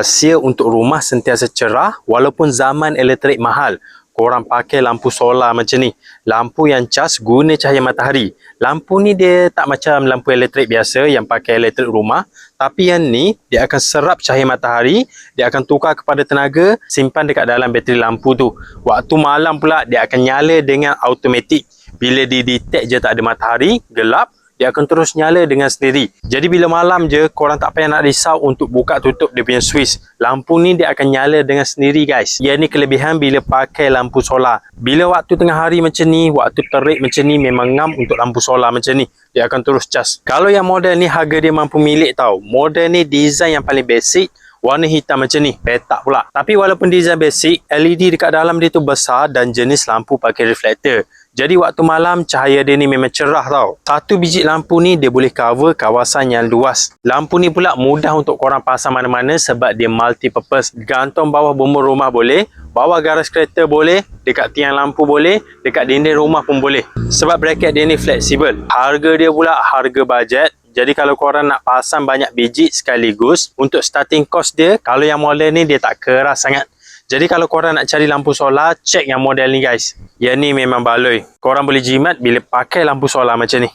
Rahsia untuk rumah sentiasa cerah walaupun zaman elektrik mahal. Korang pakai lampu solar macam ni. Lampu yang cas guna cahaya matahari. Lampu ni dia tak macam lampu elektrik biasa yang pakai elektrik rumah. Tapi yang ni, dia akan serap cahaya matahari. Dia akan tukar kepada tenaga, simpan dekat dalam bateri lampu tu. Waktu malam pula, dia akan nyala dengan automatik. Bila detect je tak ada matahari, gelap, dia akan terus nyala dengan sendiri. Jadi bila malam je, korang tak payah nak risau untuk buka tutup dia punya switch. Lampu ni dia akan nyala dengan sendiri guys. Yang ni kelebihan bila pakai lampu solar. Bila waktu tengah hari macam ni, waktu terik macam ni, memang ngam untuk lampu solar macam ni. Dia akan terus cas. Kalau yang model ni harga dia mampu milik tau. Model ni design yang paling basic. Warna hitam macam ni, petak pula. Tapi walaupun design basic, LED dekat dalam dia tu besar dan jenis lampu pakai reflektor. Jadi waktu malam, cahaya dia ni memang cerah tau. Satu biji lampu ni, dia boleh cover kawasan yang luas. Lampu ni pula mudah untuk korang pasang mana-mana sebab dia multi-purpose. Gantung bawah bumbung rumah boleh, bawah garas kereta boleh, dekat tiang lampu boleh, dekat dinding rumah pun boleh. Sebab bracket dia ni fleksibel. Harga dia pula harga bajet. Jadi kalau korang nak pasang banyak biji sekaligus, untuk starting cost dia, kalau yang model ni dia tak keras sangat. Jadi kalau korang nak cari lampu solar, check yang model ni guys. Yang ni memang baloi. Korang boleh jimat bila pakai lampu solar macam ni.